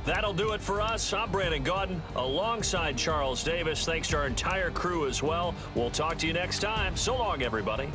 That'll do it for us. I'm Brandon Gaudin alongside Charles Davis. Thanks to our entire crew as well. We'll talk to you next time. So long, everybody.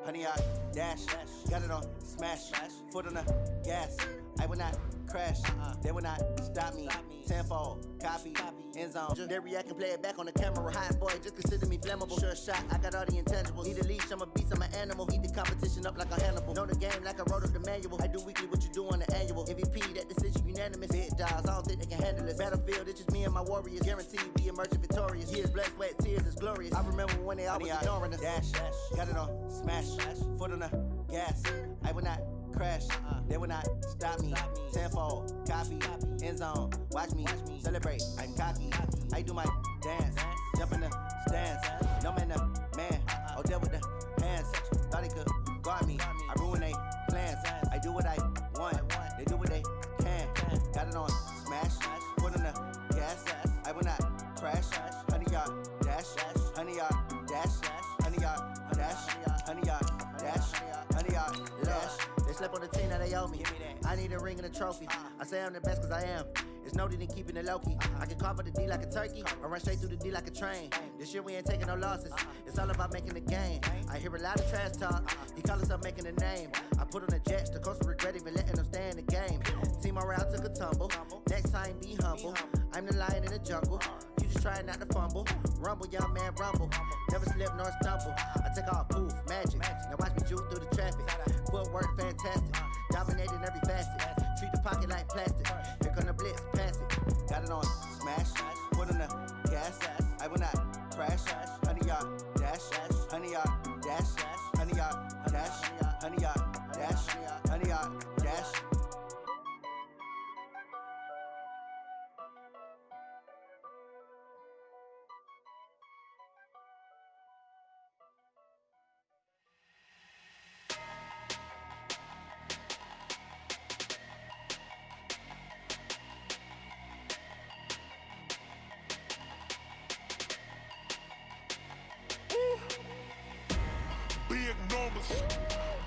Honey, I dash, got it on smash, foot on the gas. I will not crash, they will not stop me. Tenfold, copy, end zone. Just they react and play it back on the camera. Hot boy, just consider me flammable. Sure shot, I got all the intangibles. Need a leash, I'm a beast, I'm an animal. Eat the competition up like a Hannibal. Know the game like I wrote up the manual. I do weekly what you do on the annual. MVP, that decision unanimous. Big dogs, I don't think they can handle it. Battlefield, it's just me and my warriors. Guaranteed be emerging victorious. Years, blood, sweat, tears, is glorious. I remember when they always ignoring us. Dash, got it on smash, foot on the gas. I will not crash, they will not stop me. Tenfold, copy, end zone. Watch me celebrate. I'm cocky. I do my dance, jump in the stands. No man, the man. Oh, there with the hands. Thought he could guard me. I ruin they plans. I do what I want. They do what they can. Got it on smash, foot on the gas. I will not crash. 100-yard dash, 100-yard dash, 100-yard dash, 100-yard dash, 100-yard dash. They slept on the team, now they owe me. I need a ring and a trophy. I say I'm the best cause I am. It's noted in keeping it low-key. I can carve up the D like a turkey, or run straight through the D like a train. This year we ain't taking no losses. It's all about making the game. I hear a lot of trash talk. He call himself making a name. I put on the Jets, the coach regret even letting them stay in the game. Team morale took a tumble. Next time be humble. I'm the lion in the jungle. You just trying not to fumble. Rumble, young man, rumble. Never slip nor stumble. I take off, poof, magic. Now watch me juke through the traffic. Footwork fantastic. Dominating every facet. Treat the pocket like plastic. Here come the blitz, pass it. Got it on smash, foot on the gas. I will not crash. 100-yard dash, 100-yard dash, 100-yard dash, 100-yard dash, 100-yard dash.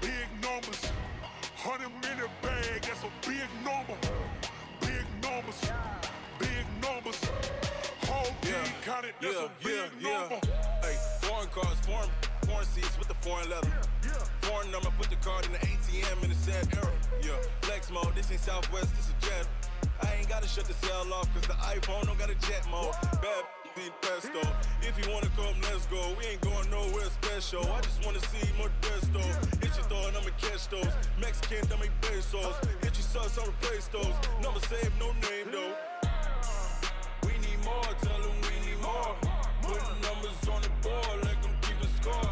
Big numbers, 100-minute bag, that's a big number. Big numbers, whole team counted, that's a big number. Hey, foreign cars, foreign seats with the foreign leather. Foreign number, put the card in the ATM in the sad era. Yeah, flex mode, this ain't Southwest, this is jet. I ain't gotta shut the cell off, cause the iPhone don't got a jet mode. Bad need pesto. If you wanna come, let's go. We ain't going nowhere special. I just wanna see Modesto. Hit your thought, I'ma catch those. Mexican, I make pesos. Hit your sauce, I'll replace those. Number saved, no name though. We need more, tell them we need more. Putting numbers on the board, let them keep a score.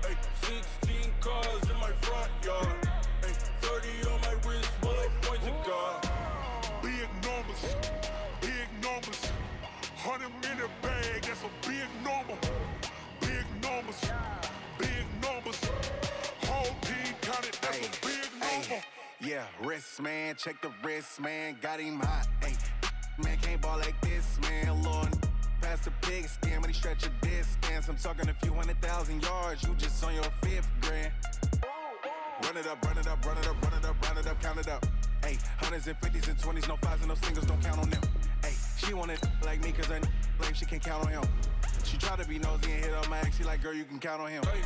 Hey, 16 cars in my front yard. Hey, 30 on my wrist, bullet point to God. Big numbers, 100-minute bag, that's a big number. Big numbers, whole team counted, that's a big number. Yeah, wrist man, check the wrist man, got him hot. Ay, man can't ball like this, man. Lord, past the pig skin when he stretch a distance. I'm talking a few 100,000 yards, you just on your 5th grand. Run it up, count it up. Ay, hundreds and 50s and 20s, no 5s and no singles, don't count on them. Ay, she want it like me cause her lame, she can't count on him. She try to be nosy and hit up my ex, she like, girl, you can count on him. Hey,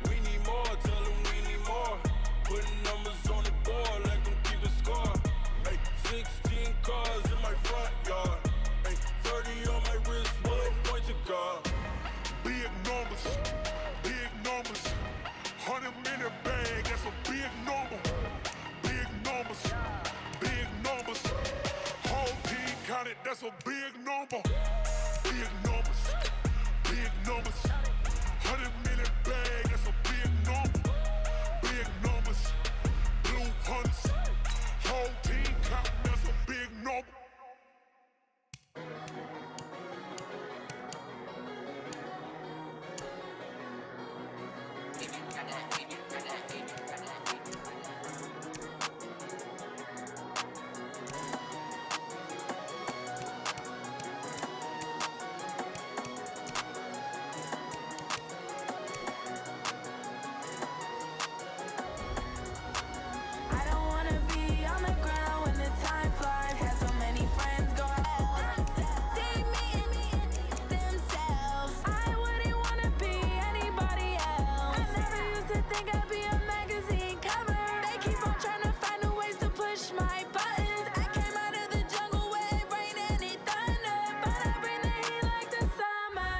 we need more, tell them we need more. Putting numbers on the board, let them keep a score. Hey, 16 cars in my front yard. Hey, 30 on my wrist, bullet point to God. Big numbers, 100-minute bag, that's a big number. Big numbers, whole team counted, that's a big number. Big numbers, 100-minute bag, that's a big number. Big numbers, blue hunters, whole team counting, that's a big number. think I'll be a magazine cover. They keep on trying to find a ways to push my buttons. I came out of the jungle where it rain and it thunder, but I bring the heat like the summer.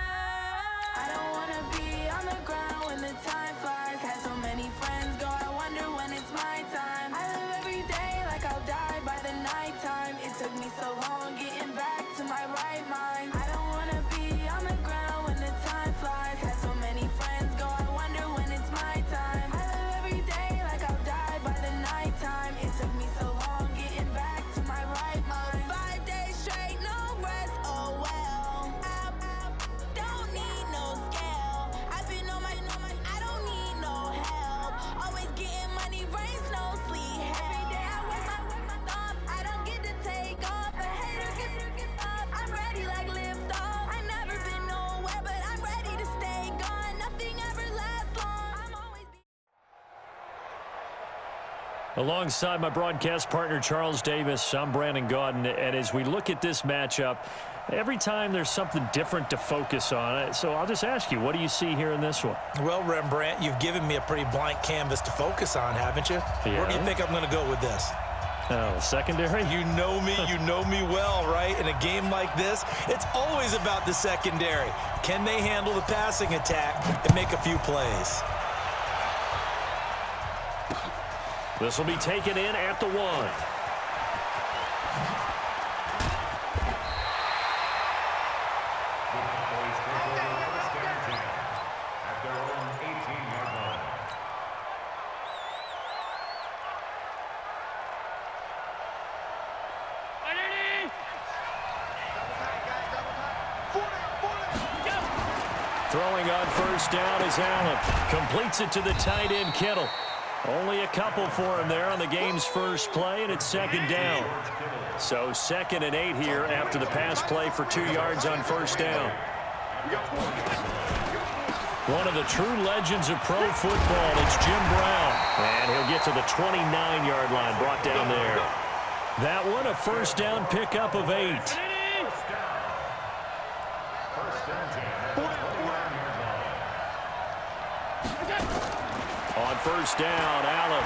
I don't wanna be on the ground when the time flies. Had so many friends go, I wonder when it's my time. I live every day like I'll die by the nighttime. It took me so long getting back to my right mind. I don't wanna be on the ground when the time flies. Had so many friends go, I wonder when it's my time. I live every day like I'll die by the nighttime. It took me so long getting back to my right mind. 5 days straight, no rest, oh well. I don't need no scale. I've been on my, I don't need no help. Always getting money, rain, snow, sleet, every day I work my thumb. I don't get to take off. A hater get up. I'm ready like lift off. I never been nowhere, but I'm ready to stay gone. Nothing ever lasts long. I'm always Alongside my broadcast partner, Charles Davis, I'm Brandon Gaudin, and as we look at this matchup, every time there's something different to focus on. So I'll just ask you, what do you see here in this one? Well, Rembrandt, you've given me a pretty blank canvas to focus on, haven't you? Yeah. Where do you think I'm going to go with this? Oh, secondary? You know me well, right? In a game like this, it's always about the secondary. Can they handle the passing attack and make a few plays? This will be taken in at the 1. Throwing on first down is Allen. Completes it to the tight end, Kittle. Only a couple for him there on the game's first play, and it's second down. So 2nd and 8 here after the pass play for 2 yards on first down. One of the true legends of pro football, it's Jim Brown. And he'll get to the 29-yard line, brought down there. That one, a first down pickup of 8. On first down, Allen.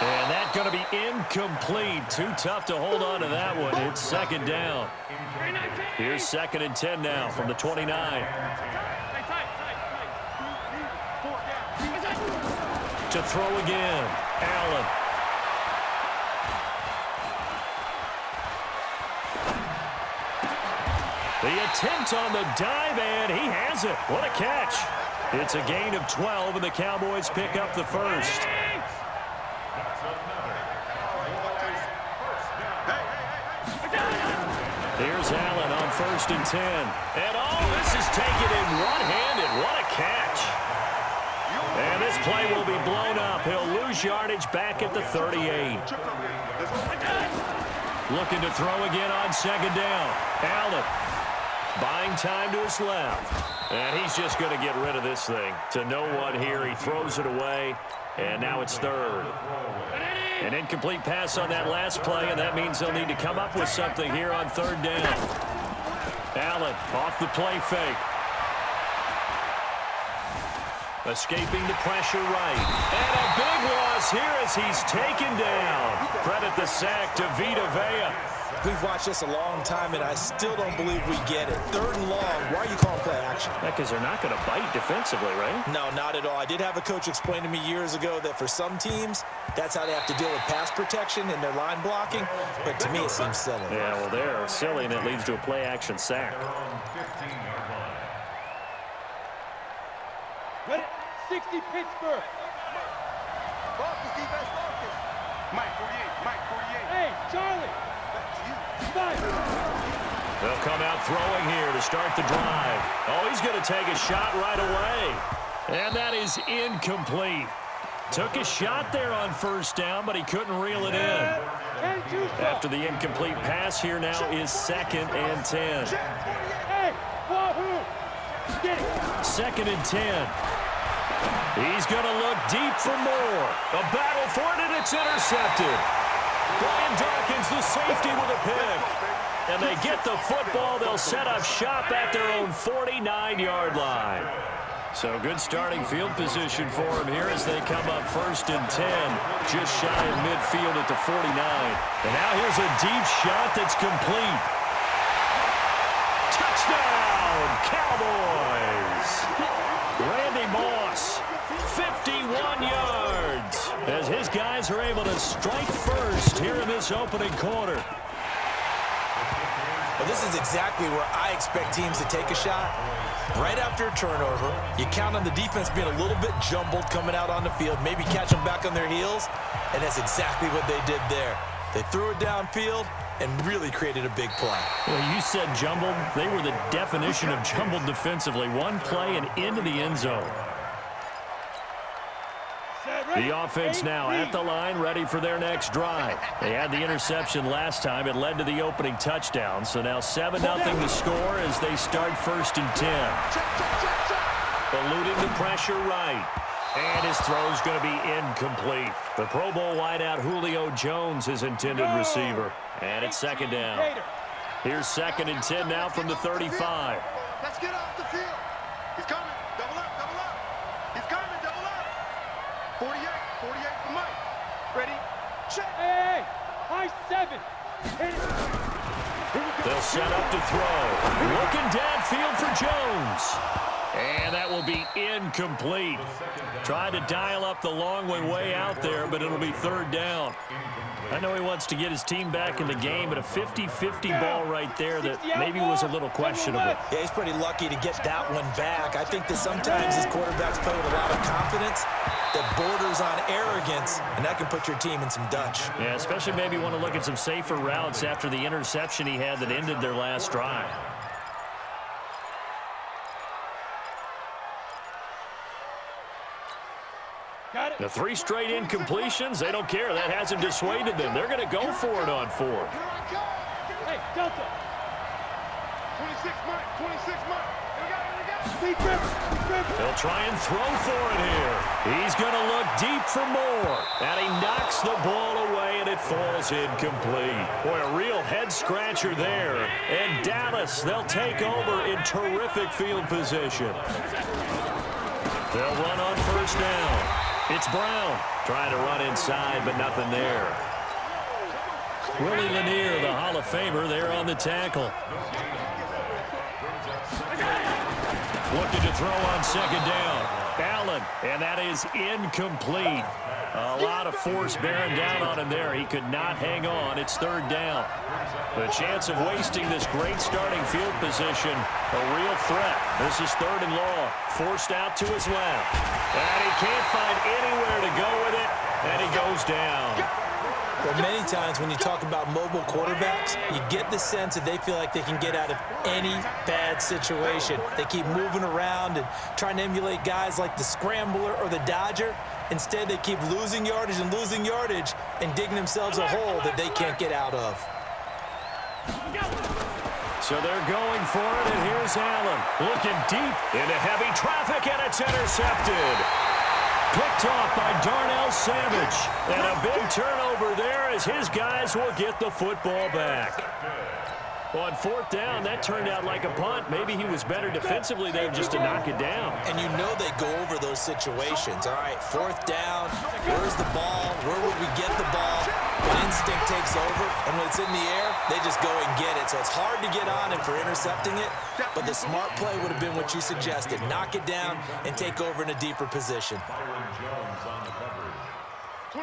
And that's going to be incomplete. Too tough to hold on to that one. It's second down. Here's 2nd and 10 now from the 29. To throw again, Allen. The attempt on the dive, and he has it. What a catch. It's a gain of 12, and the Cowboys pick up the first. Here's Allen on 1st and 10. And this is taken in one-handed. What a catch. And this play will be blown up. He'll lose yardage back at the 38. Looking to throw again on 2nd down. Allen buying time to his left. And he's just going to get rid of this thing. To no one here. He throws it away. And now it's 3rd. An incomplete pass on that last play, and that means they'll need to come up with something here on 3rd down. Allen off the play fake. Escaping the pressure right. And a big loss here as he's taken down. Credit the sack to Vita Vea. We've watched this a long time, and I still don't believe we get it. 3rd and long. Why are you calling play action? Because they're not going to bite defensively, right? No, not at all. I did have a coach explain to me years ago that for some teams, that's how they have to deal with pass protection and their line blocking. But to me, it seems silly. Yeah, well, they're silly, and it leads to a play-action sack. Ready? 60 Pittsburgh. Focus, defense, focus. Mike 48, Mike 48. Hey, Charlie. They'll come out throwing here to start the drive. Oh, he's going to take a shot right away. And that is incomplete. Took a shot there on first down, but he couldn't reel it in. After the incomplete pass, here now is 2nd and 10. Hey, wahoo! Get it. 2nd and 10. He's going to look deep for more. A battle for it, and it's intercepted. Brian Dawkins, the safety, with a pick. And they get the football. They'll set up shop at their own 49-yard line. So good starting field position for him here as they come up 1st and 10, just shy of midfield at the 49. And now here's a deep shot that's complete. Touchdown, Cowboys! Randy Moss, 51 yards, as his guys are able to strike first here in this opening quarter. Well, this is exactly where I expect teams to take a shot. Right after a turnover, you count on the defense being a little bit jumbled coming out on the field, maybe catch them back on their heels, and that's exactly what they did there. They threw it downfield and really created a big play. Well, you said jumbled. They were the definition of jumbled defensively. One play and into the end zone. The offense now at the line, ready for their next drive. They had the interception last time. It led to the opening touchdown. So now 7-0 the score as they start 1st and 10. Eluding the pressure right. And his throw's going to be incomplete. The Pro Bowl wideout Julio Jones is intended receiver. And it's 2nd down. Here's 2nd and 10 now from the 35. Let's get off the field. He's coming. Double up, double up. He's coming, double up. 48 for Mike. Ready? Check. Hey, high 7. Hit it. They'll set up to throw. Looking downfield for Jones. And that will be incomplete. Tried to dial up the long way out there, but it'll be 3rd down. I know he wants to get his team back in the game, but a 50-50 ball right there that maybe was a little questionable. Yeah, he's pretty lucky to get that one back. I think that sometimes his quarterbacks play with a lot of confidence that borders on arrogance, and that can put your team in some Dutch. Yeah, especially maybe want to look at some safer routes after the interception he had that ended their last drive. The 3 straight incompletions, they don't care. That hasn't dissuaded them. They're going to go for it on 4th. Hey, Delta. 26 Mike, 26 Mike. They'll try and throw for it here. He's going to look deep for more. And he knocks the ball away, and it falls incomplete. Boy, a real head-scratcher there. And Dallas, they'll take over in terrific field position. They'll run on 1st down. It's Brown trying to run inside, but nothing there. Willie Lanier, the Hall of Famer, there on the tackle. Looking to throw on 2nd down. Allen, and that is incomplete. A lot of force bearing down on him there. He could not hang on. It's 3rd down. The chance of wasting this great starting field position, a real threat. This is 3rd and long. Forced out to his left. And he can't find anywhere to go with it, and he goes down. Well, many times when you talk about mobile quarterbacks, you get the sense that they feel like they can get out of any bad situation. They keep moving around and trying to emulate guys like the Scrambler or the Dodger. Instead, they keep losing yardage and digging themselves a hole that they can't get out of. So they're going for it, and here's Allen. Looking deep into heavy traffic, and it's intercepted. Picked off by Darnell Savage. And a big turnover there as his guys will get the football back. On 4th down, that turned out like a punt. Maybe he was better defensively there just to knock it down. And you know they go over those situations. All right, 4th down, where's the ball? Where would we get the ball? When instinct takes over, and when it's in the air, they just go and get it. So it's hard to get on him for intercepting it, but the smart play would have been what you suggested. Knock it down and take over in a deeper position.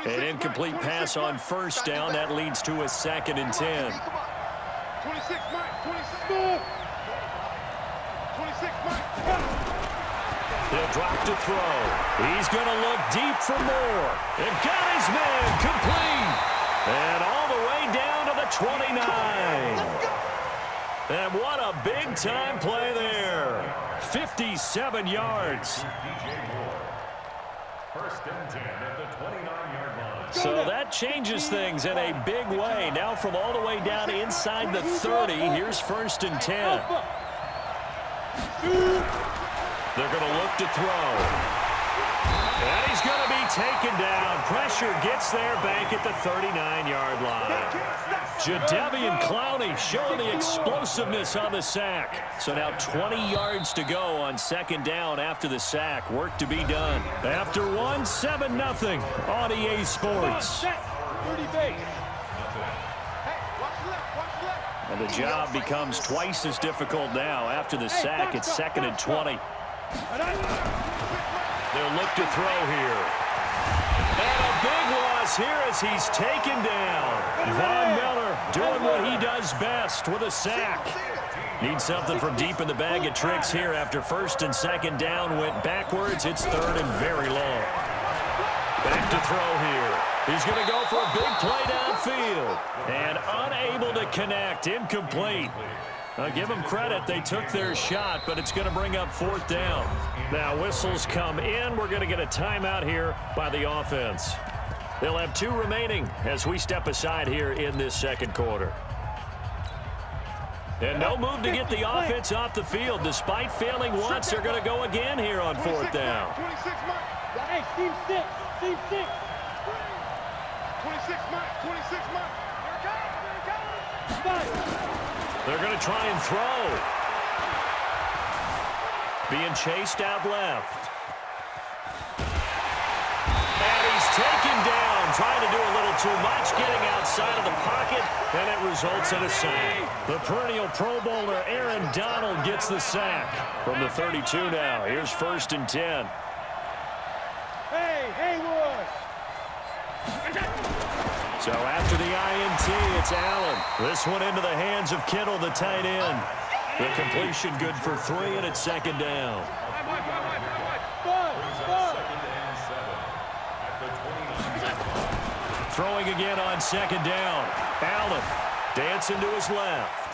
An incomplete pass on 1st down. That leads to a 2nd and 10. 26 Mike, 26 Mike. He'll drop to throw. He's going to look deep for more. And got his man complete. And all the way down to the 29. And what a big-time play there. 57 yards. 1st and 10 at the 29-yard line. So that changes things in a big way. Now from all the way down inside the 30, here's 1st and 10. They're going to look to throw. And he's going to be taken down. Pressure gets there back at the 39-yard line. Jadeveon Clowney showing the explosiveness on the sack. So now 20 yards to go on second down after the sack. Work to be done. After one, 7-0 on EA Sports. And the job becomes twice as difficult now. After the sack, it's 2nd and 20. They'll look to throw here. And a big loss here as he's taken down. Von Miller doing what he does best with a sack. Needs something from deep in the bag of tricks here after 1st and 2nd down went backwards. It's 3rd and very long. Back to throw here. He's going to go for a big play downfield. And unable to connect. Incomplete. I'll give them credit. They took their shot, but it's going to bring up 4th down. Now whistles come in. We're going to get a timeout here by the offense. They'll have 2 remaining as we step aside here in this second quarter. And no move to get the offense off the field. Despite failing once, they're going to go again here on 4th down. Hey, team 6. Team 6. 26 mark. 26 mark. Here it comes. They're going to try and throw. Being chased out left. And he's taken down, trying to do a little too much, getting outside of the pocket, and it results in a sack. The perennial Pro Bowler Aaron Donald gets the sack from the 32 now. Here's 1st and 10. Hey, Haywood. So after the INT, it's Allen. This one into the hands of Kittle, the tight end. The completion good for 3, and it's 2nd down. Throwing again on 2nd down. Allen dancing to his left.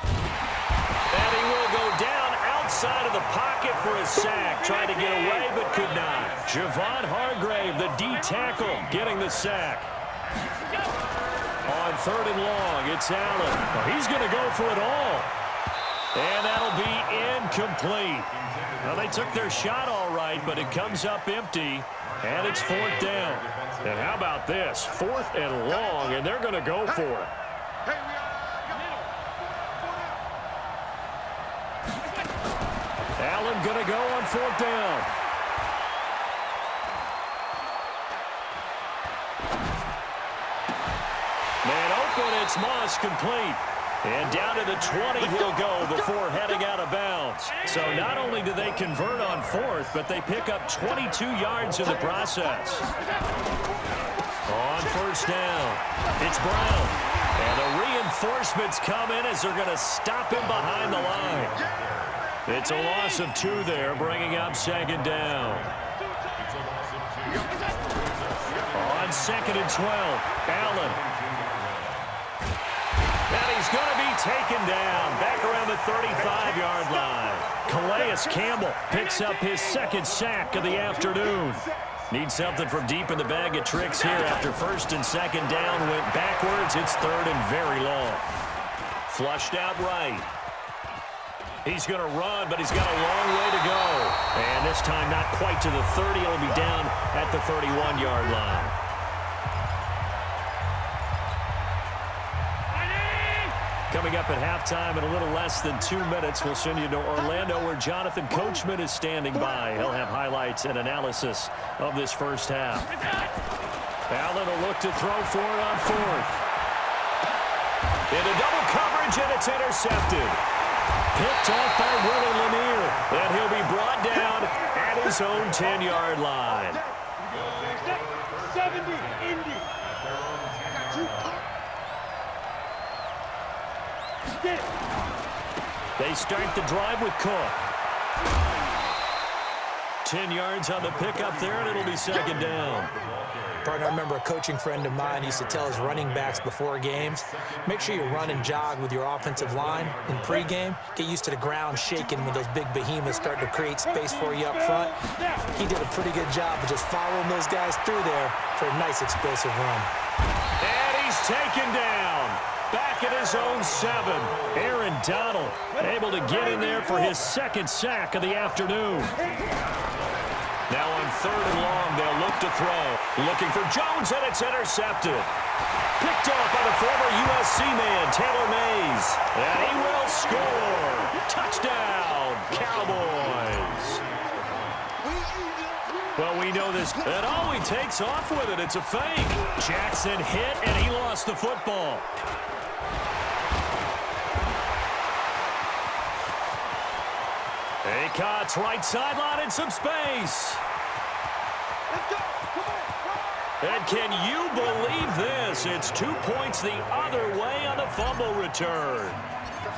And he will go down outside of the pocket for a sack. Tried to get away, but could not. Javon Hargrave, the D tackle, getting the sack. On 3rd and long, it's Allen. Well, he's going to go for it all. And that'll be incomplete. Well, they took their shot all right, but it comes up empty, and it's 4th down. And how about this? 4th and long, and they're going to go for it. Allen going to go on 4th down. Man open, it's Moss complete. And down to the 20 he'll go before heading out of bounds. So not only do they convert on 4th, but they pick up 22 yards in the process. On 1st down, it's Brown. And the reinforcements come in as they're going to stop him behind the line. It's a loss of 2 there, bringing up 2nd down. On 2nd and 12, Allen. And he's going to be taken down back around the 35-yard line. Calais Campbell picks up his 2nd sack of the afternoon. Needs something from deep in the bag of tricks here after 1st and 2nd down went backwards. It's 3rd and very long. Flushed out right. He's going to run, but he's got a long way to go. And this time not quite to the 30. It'll be down at the 31-yard line. Coming up at halftime in a little less than 2 minutes, we'll send you to Orlando where Jonathan Coachman is standing by. He'll have highlights and analysis of this first half. Allen will look to throw for it on 4th. Into double coverage, and it's intercepted. Picked off by Willie Lanier, and he'll be brought down at his own 10-yard line. 70, Indy. They start the drive with Cook. 10 yards on the pickup there, and it'll be 2nd down. Partner, I remember a coaching friend of mine used to tell his running backs before games, make sure you run and jog with your offensive line in pregame. Get used to the ground shaking when those big behemoths start to create space for you up front. He did a pretty good job of just following those guys through there for a nice explosive run. And he's taken down. Back at his own 7. Aaron Donald able to get in there for his 2nd sack of the afternoon. Now on 3rd and long, they'll look to throw. Looking for Jones, and it's intercepted. Picked off by the former USC man, Taylor Mays. And he will score. Touchdown, Cowboys. Well, we know this. And oh, he takes off with it. It's a fake. Jackson hit, and he lost the football. Acott's right sideline in some space. Let's go. Come on. And can you believe this? It's 2 points the other way on the fumble return.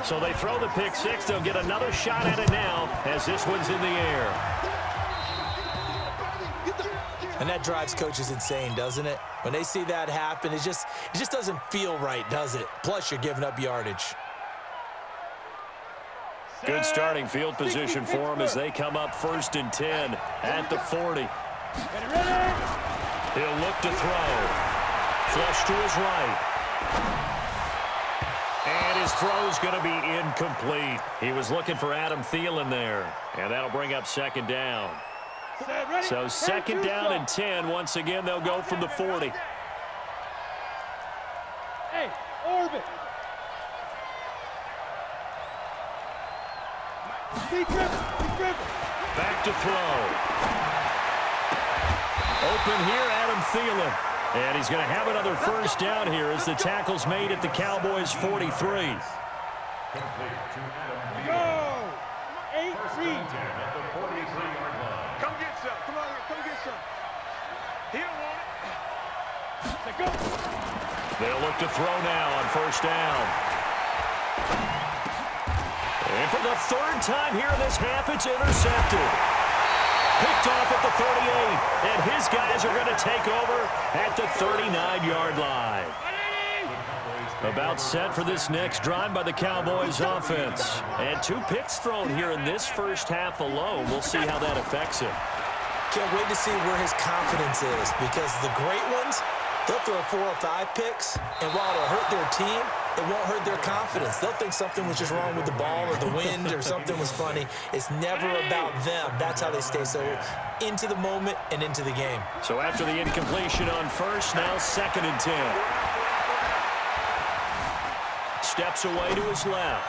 So they throw the pick six. They'll get another shot at it now as this one's in the air. And that drives coaches insane, doesn't it? When they see that happen, it just doesn't feel right, does it? Plus, you're giving up yardage. Good starting field position for them as they come up 1st and 10 at the 40. He'll look to throw. Flush to his right. And his throw's going to be incomplete. He was looking for Adam Thielen there. And that'll bring up 2nd down. So 2nd down and 10. Once again, they'll go from the 40. Hey, orbit. Back to throw. Open here, Adam Thielen. And he's going to have another 1st down here as the tackle's made at the Cowboys' 43. Go! 8 read. Come get some. Come on here. Come get some. He don't want it. Let's go. They'll look to throw now on 1st down. And for the 3rd time here in this half, it's intercepted. Picked off at the 38, and his guys are going to take over at the 39-yard line. About set for this next drive by the Cowboys offense. And 2 picks thrown here in this first half alone. We'll see how that affects him. Can't wait to see where his confidence is, because the great ones, they'll throw 4 or 5 picks, and while it'll hurt their team, it won't hurt their confidence. They'll think something was just wrong with the ball or the wind or something was funny. It's never about them. That's how they stay so into the moment and into the game. So after the incompletion on 1st, now 2nd and 10. Steps away to his left.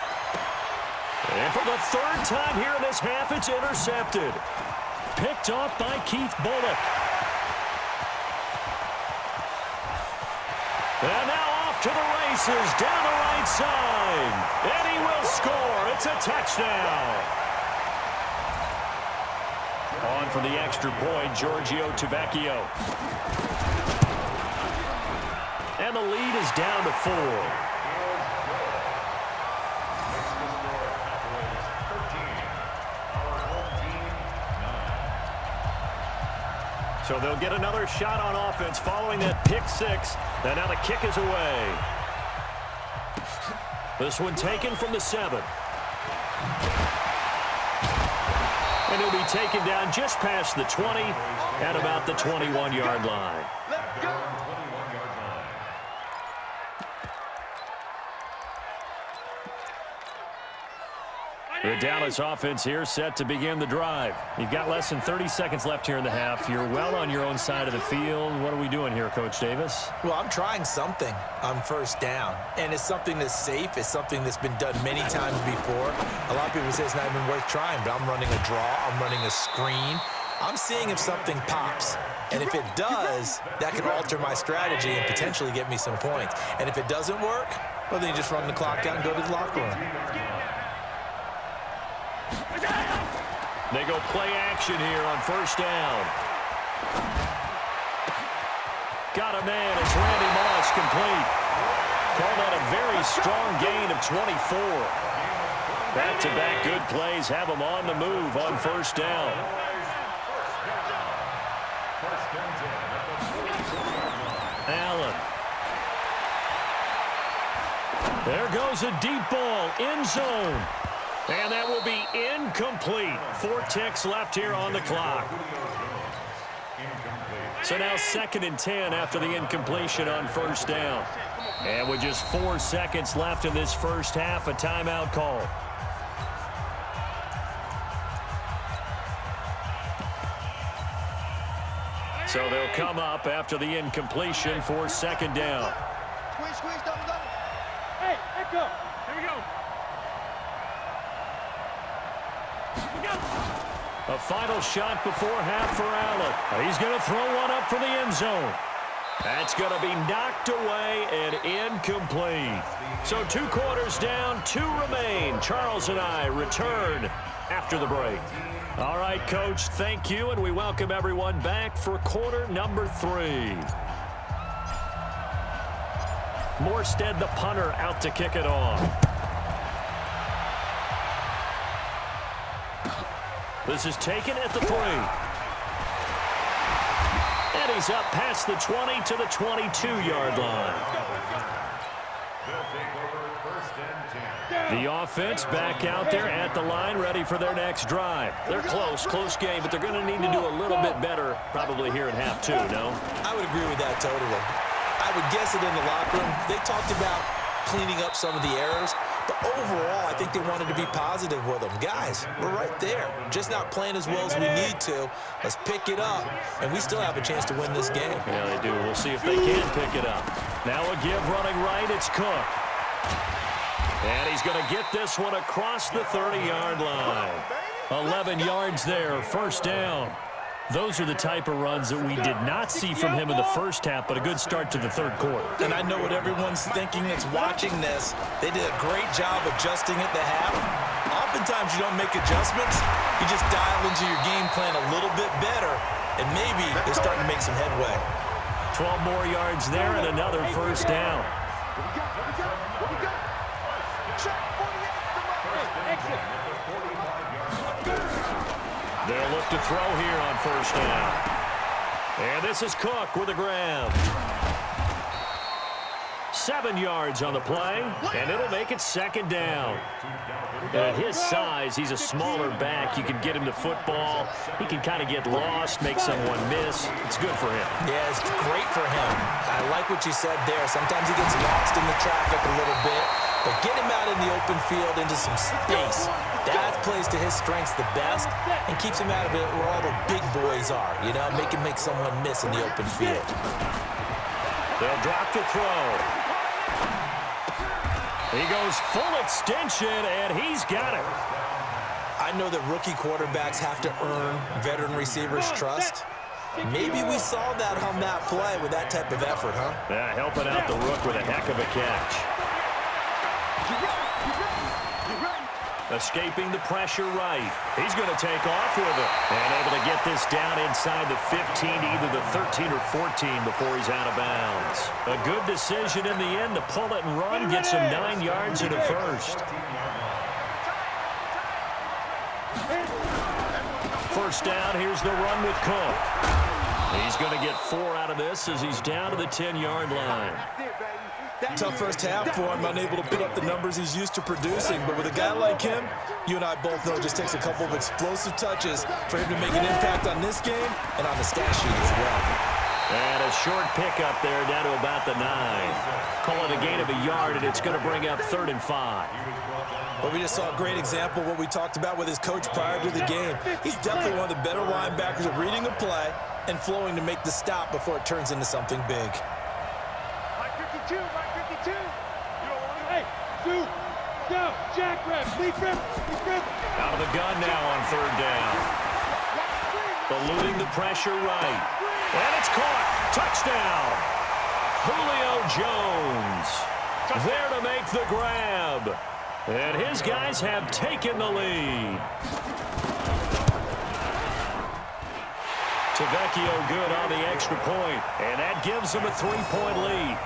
And for the 3rd time here in this half, it's intercepted. Picked off by Keith Bullock. And now off to the races, down the right side. And he will score. It's a touchdown. On for the extra point, Giorgio Tavecchio. And the lead is down to 4. So they'll get another shot on offense following that pick six. And now the kick is away. This one taken from the 7. And he'll be taken down just past the 20 at about the 21-yard line. Let's go. The Dallas offense here set to begin the drive. You've got less than 30 seconds left here in the half. You're well on your own side of the field. What are we doing here, Coach Davis? Well, I'm trying something on 1st down, and it's something that's safe. It's something that's been done many times before. A lot of people say it's not even worth trying, but I'm running a draw. I'm running a screen. I'm seeing if something pops. And if it does, that can alter my strategy and potentially get me some points. And if it doesn't work, well, then you just run the clock out and go to the locker room. They go play action here on 1st down. Got a man. It's Randy Moss complete. Call that a very strong gain of 24. Back-to-back good plays have them on the move on 1st down. Allen. There goes a deep ball, end zone. And that will be incomplete. 4 ticks left here on the clock. So now 2nd and 10 after the incompletion on 1st down. And with just 4 seconds left in this first half, a timeout call. So they'll come up after the incompletion for second down. Squeeze, double. Hey, let go. Here we go. A final shot before half for Allen. He's going to throw one up for the end zone. That's going to be knocked away and incomplete. So 2 quarters down, 2 remain. Charles and I return after the break. All right, Coach, thank you, and we welcome everyone back for quarter number 3. Morstead, the punter, out to kick it off. This is taken at the 3. And he's up past the 20 to the 22-yard line. The offense back out there at the line, ready for their next drive. They're close game, but they're going to need to do a little bit better probably here at half 2, no? I would agree with that totally. I would guess it in the locker room. They talked about cleaning up some of the errors, but overall, I think they wanted to be positive with them. Guys, we're right there. Just not playing as well as we need to. Let's pick it up, and we still have a chance to win this game. Yeah, they do. We'll see if they can pick it up. Now a give running right. It's Cook. And he's going to get this one across the 30-yard line. 11 yards there, first down. Those are the type of runs that we did not see from him in the first half, but a good start to the third quarter. And I know what everyone's thinking that's watching this. They did a great job adjusting at the half. Oftentimes you don't make adjustments. You just dial into your game plan a little bit better, and maybe they're starting to make some headway. 12 more yards there and another first down. They'll look to throw here on first down. And this is Cook with a grab. 7 yards on the play, and it'll make it second down. And at his size, he's a smaller back. You can get him to football. He can kind of get lost, make someone miss. It's good for him. Yeah, it's great for him. I like what you said there. Sometimes he gets lost in the traffic a little bit, but get him out in the open field into some space. That plays to his strengths the best and keeps him out of it where all the big boys are, you know, make him make someone miss in the open field. They'll drop the throw. He goes full extension, and he's got it. I know that rookie quarterbacks have to earn veteran receivers' trust. Maybe we saw that on that play with that type of effort, huh? Yeah, helping out the rook with a heck of a catch. Escaping the pressure right. He's going to take off with it. And able to get this down inside the 15, either the 13 or 14 before he's out of bounds. A good decision in the end to pull it and run. Gets him 9 yards and a first. First down, here's the run with Cook. He's going to get 4 out of this as he's down to the 10-yard line. Tough first half for him, unable to put up the numbers he's used to producing. But with a guy like him, you and I both know it just takes a couple of explosive touches for him to make an impact on this game and on the stat sheet as well. And a short pickup there down to about the 9. Call it a gain of a yard, and it's going to bring up 3rd and 5. Well, we just saw a great example of what we talked about with his coach prior to the game. He's definitely one of the better linebackers at reading a play and flowing to make the stop before it turns into something big. Mike 52. Hey, Sue, go, jackrabbit, lead rip. Out of the gun now on 3rd down. Eluding the pressure right. And it's caught. Touchdown. Julio Jones there to make the grab. And his guys have taken the lead. Tavecchio good on the extra point, and that gives him a 3-point lead.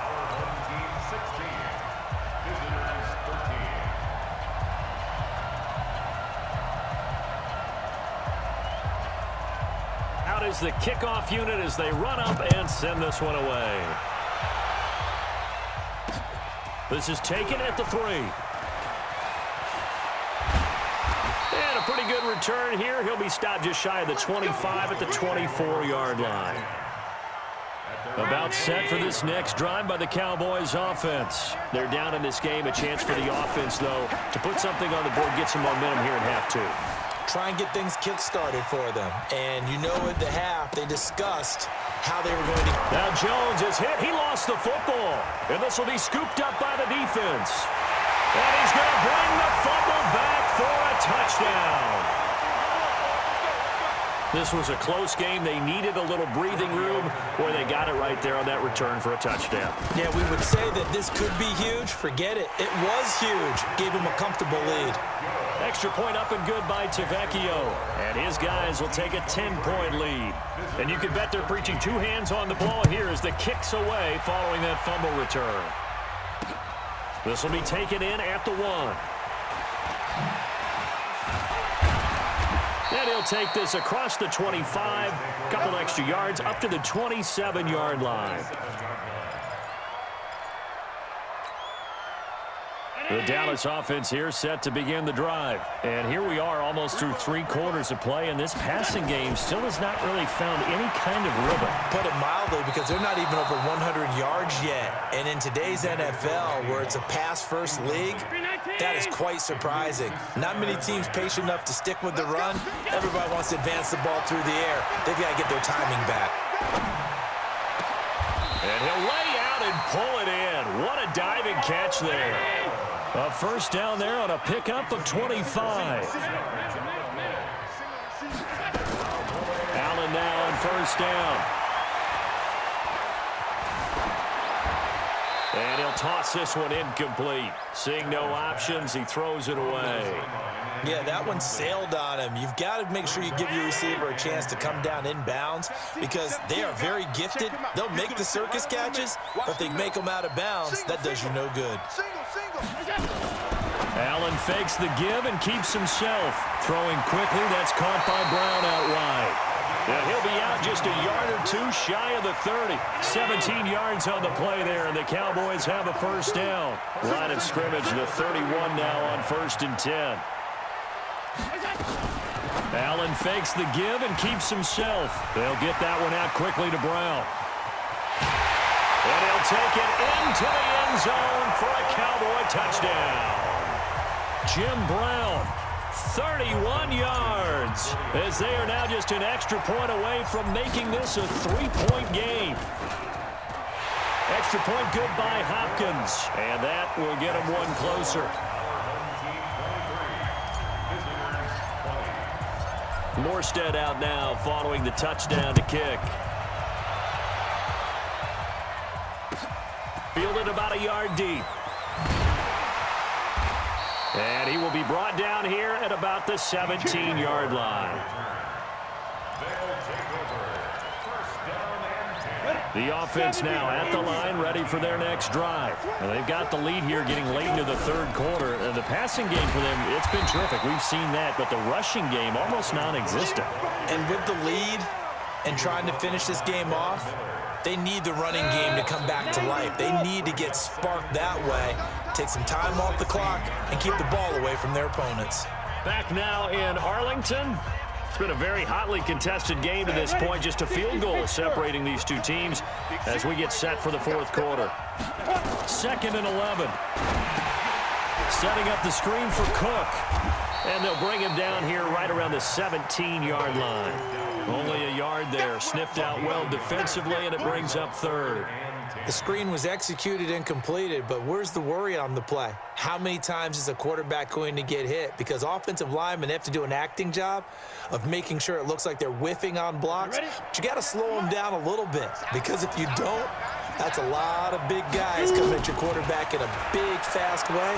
Out is the kickoff unit as they run up and send this one away. This is taken at the 3. And a pretty good return here. He'll be stopped just shy of the 25 at the 24-yard line. About set for this next drive by the Cowboys offense. They're down in this game. A chance for the offense, though, to put something on the board, get some momentum here in half 2. try and get things kick-started for them. And you know at the half, they discussed how they were going to... Now Jones is hit. He lost the football. And this will be scooped up by the defense. And he's going to bring the fumble back for a touchdown. This was a close game. They needed a little breathing room where they got it right there on that return for a touchdown. Yeah, we would say that this could be huge. Forget it. It was huge. Gave him a comfortable lead. Extra point up and good by Tavecchio. And his guys will take a 10-point lead. And you can bet they're preaching two hands on the ball here as the kick's away following that fumble return. This will be taken in at the 1. And he'll take this across the 25, couple extra yards up to the 27-yard line. The Dallas offense here set to begin the drive. And here we are almost through 3 quarters of play, and this passing game still has not really found any kind of rhythm. Put it mildly, because they're not even over 100 yards yet. And in today's NFL, where it's a pass-first league, that is quite surprising. Not many teams patient enough to stick with the run. Everybody wants to advance the ball through the air. They've got to get their timing back. And he'll lay out and pull it in. What a diving catch there. A first down there on a pickup of 25. Allen now on first down. And he'll toss this one incomplete. Seeing no options, he throws it away. Yeah, that one sailed on him. You've got to make sure you give your receiver a chance to come down inbounds because they are very gifted. They'll make the circus catches, but they make them out of bounds. That does you no good. Allen fakes the give and keeps himself. Throwing quickly, that's caught by Brown out wide. And he'll be out just a yard or two shy of the 30. 17 yards on the play there, and the Cowboys have a first down. Line of scrimmage, the 31 now on 1st and 10. Allen fakes the give and keeps himself. They'll get that one out quickly to Brown. And he'll take it into the end zone for a Cowboy touchdown. Jim Brown, 31 yards, as they are now just an extra point away from making this a 3-point game. Extra point good by Hopkins, and that will get him one closer. Morstead out now following the touchdown to kick. Fielded about a yard deep. And he will be brought down here at about the 17-yard line. The offense now at the line, ready for their next drive. And they've got the lead here getting late into the 3rd quarter. And the passing game for them, it's been terrific. We've seen that, but the rushing game almost non-existent. And with the lead and trying to finish this game off, they need the running game to come back to life. They need to get sparked that way, take some time off the clock, and keep the ball away from their opponents. Back now in Arlington. It's been a very hotly contested game to this point. Just a field goal separating these two teams as we get set for the 4th quarter. 2nd and 11. Setting up the screen for Cook. And they'll bring him down here right around the 17-yard line. Only a yard there. Sniffed out well defensively, and it brings up 3rd. The screen was executed and completed, but where's the worry on the play? How many times is a quarterback going to get hit? Because offensive linemen have to do an acting job of making sure it looks like they're whiffing on blocks. But you got to slow them down a little bit, because if you don't, that's a lot of big guys coming at your quarterback in a big, fast way.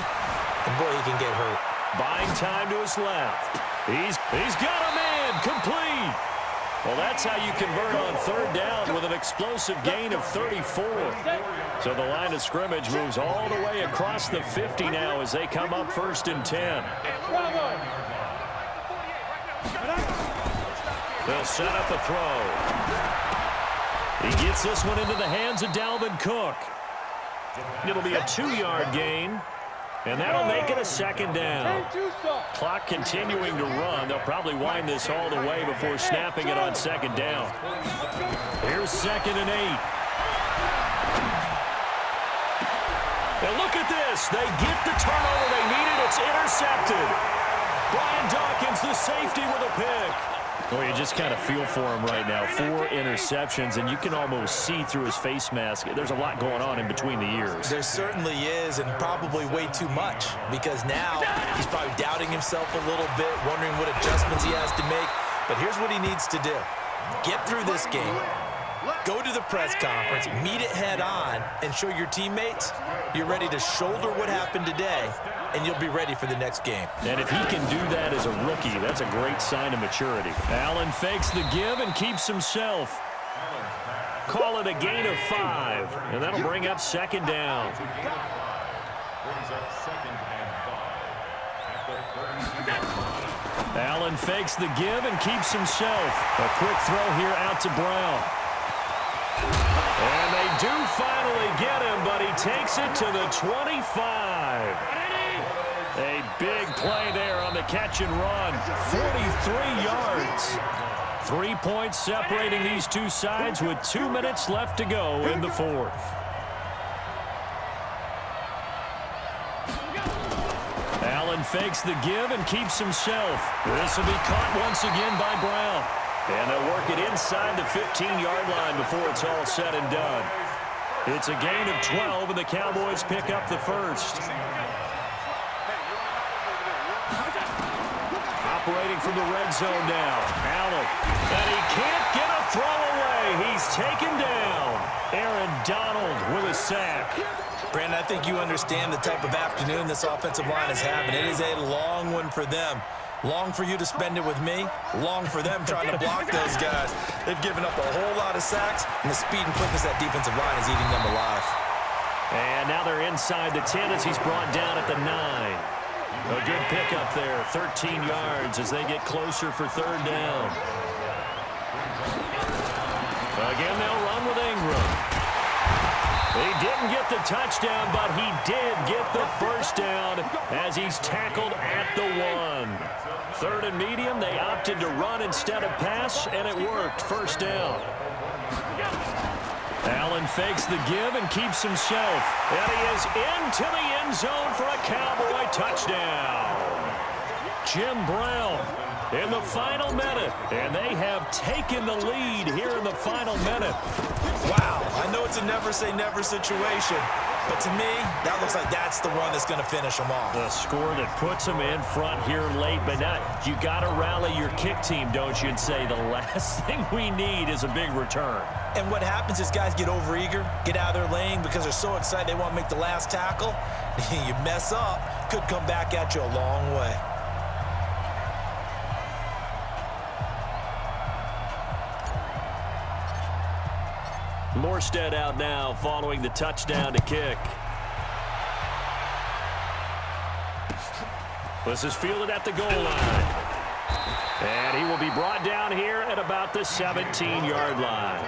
And boy, he can get hurt. Buying time to his left. He's got a man complete. Well, that's how you convert on 3rd down with an explosive gain of 34. So the line of scrimmage moves all the way across the 50 now as they come up 1st and 10. They'll set up a throw. He gets this one into the hands of Dalvin Cook. It'll be a 2-yard gain. And that'll make it a 2nd down. Clock continuing to run. They'll probably wind this all the way before snapping it on 2nd down. Here's 2nd and 8. And look at this. They get the turnover they needed. It's intercepted. Brian Dawkins, the safety, with a pick. Well, you just kind of feel for him right now. 4 interceptions, and you can almost see through his face mask. There's a lot going on in between the ears. There certainly is, and probably way too much, because now he's probably doubting himself a little bit, wondering what adjustments he has to make. But here's what he needs to do. Get through this game, go to the press conference, meet it head on, and show your teammates you're ready to shoulder what happened today, and you'll be ready for the next game. And if he can do that as a rookie, that's a great sign of maturity. Allen fakes the give and keeps himself. Call it a gain of 5, and that'll bring up second down. Brings up 2nd and 5 at the 30. Allen fakes the give and keeps himself. A quick throw here out to Brown. And they do finally get him, but he takes it to the 25. A big play there on the catch and run. 43 yards. 3 points separating these two sides with 2 minutes left to go in the 4th. Allen fakes the give and keeps himself. This will be caught once again by Brown. And they'll work it inside the 15-yard line before it's all said and done. It's a gain of 12, and the Cowboys pick up the first. Operating from the red zone now. Allen. And he can't get a throw away. He's taken down. Aaron Donald with a sack. Brandon, I think you understand the type of afternoon this offensive line is having. It is a long one for them. Long for you to spend it with me. Long for them trying to block those guys. They've given up a whole lot of sacks, and the speed and quickness of that defensive line is eating them alive. And now they're inside the 10 as he's brought down at the 9. A good pickup there, 13 yards as they get closer for third down. Again, they'll run with Ingram. He didn't get the touchdown, but he did get the first down as he's tackled at the 1. Third and medium, they opted to run instead of pass, and it worked. First down. Allen fakes the give and keeps himself. And he is into the end zone for a Cowboy touchdown. Jim Brown in the final minute, and they have taken the lead here in the final minute. Wow, I know it's a never-say-never situation, but to me, that looks like that's the one that's going to finish them off. The score that puts them in front here late, but not. You got to rally your kick team, don't you, and say the last thing we need is a big return. And what happens is guys get overeager, get out of their lane because they're so excited they want to make the last tackle. You mess up, could come back at you a long way. Morstead out now following the touchdown to kick. This is fielded at the goal line. And he will be brought down here at about the 17-yard line.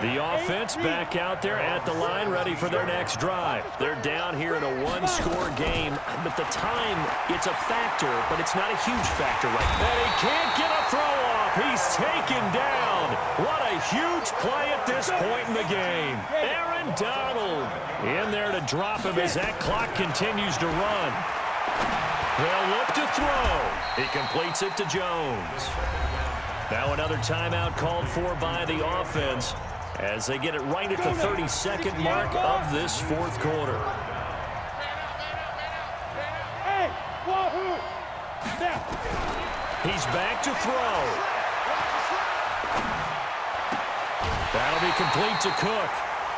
The offense back out there at the line, ready for their next drive. They're down here in a one-score game. But the time, it's a factor, but it's not a huge factor right now. And he can't get a throw off. He's taken down. What a huge play at this point in the game. Aaron Donald in there to drop him as that clock continues to run. They'll look to throw. He completes it to Jones. Now another timeout called for by the offense as they get it right at the 32nd mark of this fourth quarter. He's back to throw. That'll be complete to Cook.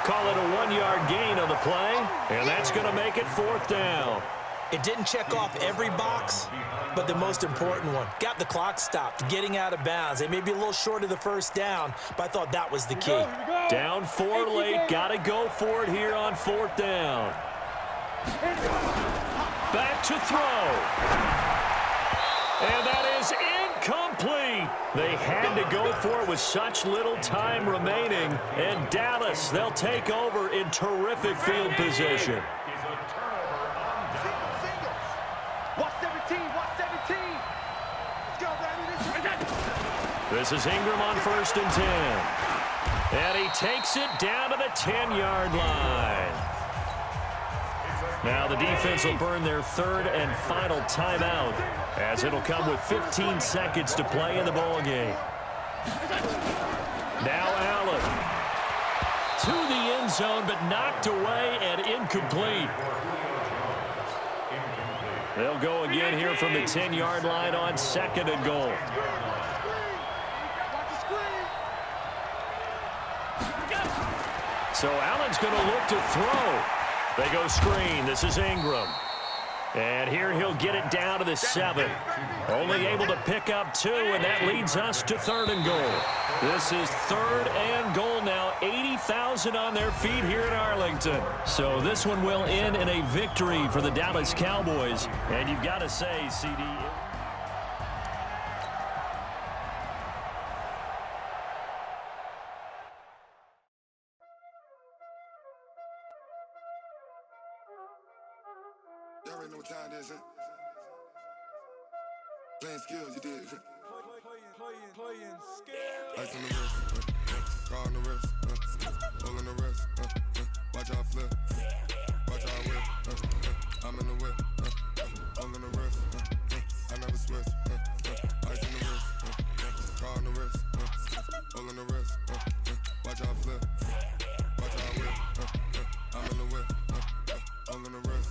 Call it a 1-yard gain on the play, and that's going to make it fourth down. It didn't check off every box, but the most important one. Got the clock stopped, getting out of bounds. They may be a little short of the first down, but I thought that was the key. Down 4 late, got to go for it here on fourth down. Back to throw. And that is incomplete. They had to go for it with such little time remaining. And Dallas, they'll take over in terrific field position. This is Ingram on 1st and 10. And he takes it down to the 10-yard line. Now the defense will burn their third and final timeout as it'll come with 15 seconds to play in the ball game. Now Allen to the end zone, but knocked away and incomplete. They'll go again here from the 10-yard line on 2nd and goal. So Allen's going to look to throw. They go screen. This is Ingram. And here he'll get it down to the 7. Only able to pick up 2, and that leads us to 3rd and goal. This is 3rd and goal now. 80,000 on their feet here in Arlington. So this one will end in a victory for the Dallas Cowboys. And you've got to say, CD... Y'all already know what time it is, huh? Playing skills, you did. Playing skills. Ice on the wrist, car on the wrist, hole in the wrist, watch out flip, watch out whip, I'm in the whip, hole in the wrist, I never switch, ice on the wrist, car on the wrist, hole in the wrist, watch out flip, watch out whip, I'm in the whip, hole in the wrist,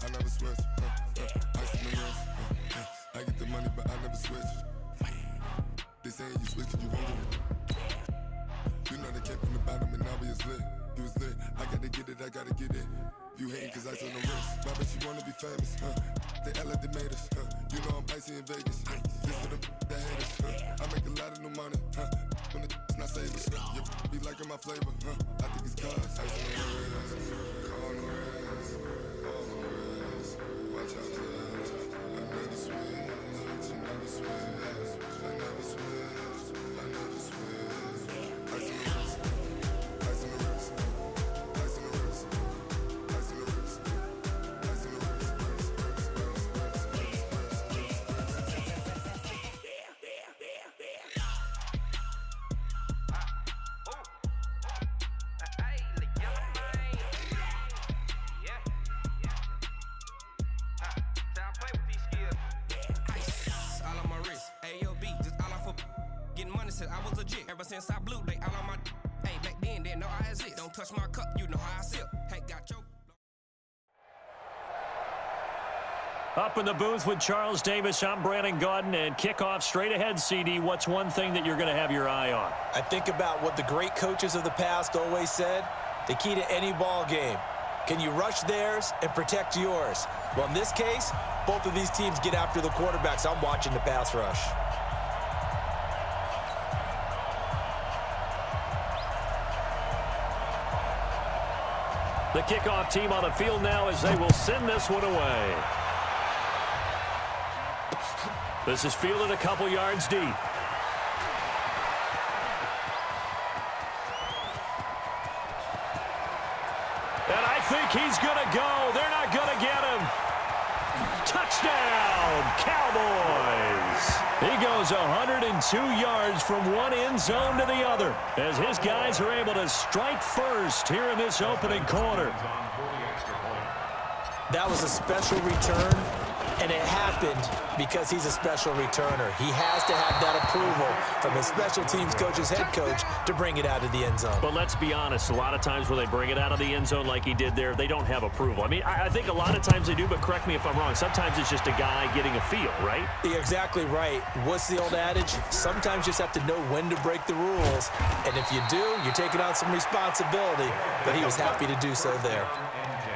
I never switch, ice on the wrist, I get the money but I never switch. They saying you switch 'cause you won't get it. You know they came from the bottom and now we is lit. You was lit, I gotta get it, I gotta get it. You hating 'cause ice on the wrist. Why bet you wanna be famous, They act like they made us, You know I'm icy in Vegas, This for the that hate us, I make a lot of new money, When the not savers, you be liking my flavor, I think it's cause. Ice on the wrist, on the wrist, on the wrist. Watch out, clubs, I never switch, I never switch. I never switch, I never switch. Ice in the wrist, ice in the wrist, ice in the wrist, ice in the wrist, ice in the wrist, I was legit ever since I blew they all on my hey back then didn't know I exist. Don't touch my cup, you know how I sip. Hey, got your Up in the booth with Charles Davis, I'm Brandon Gaudin, and kickoff straight ahead, CD. What's one thing that you're going to have your eye on? I think about what the great coaches of the past always said. The key to any ball game. Can you rush theirs and protect yours? Well, in this case, both of these teams get after the quarterbacks. I'm watching the pass rush. The kickoff team on the field now as they will send this one away. This is fielded a couple yards deep. And I think he's going to go. They're not going to get him. Touchdown, Cowboys. He goes 102 yards from one end zone to the other as his guys are able to strike first here in this opening quarter. That was a special return, and it happened because he's a special returner. He has to have that approval from his special teams coach's head coach to bring it out of the end zone. But let's be honest, a lot of times when they bring it out of the end zone like he did there, they don't have approval. I mean, I think a lot of times they do, but correct me if I'm wrong. Sometimes it's just a guy getting a feel, right? You're exactly right. What's the old adage? Sometimes you just have to know when to break the rules. And if you do, you're taking on some responsibility. But he was happy to do so there.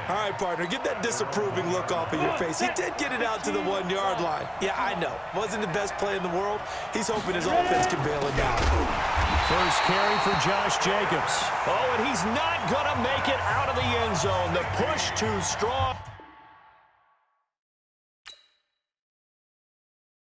All right, partner, get that disapproving look off of your face. He did get it out to the 1-yard line. Yeah, I know. Wasn't the best play in the world. He's hoping his offense can bail him out. First carry for Josh Jacobs. Oh, and he's not going to make it out of the end zone. The push too strong.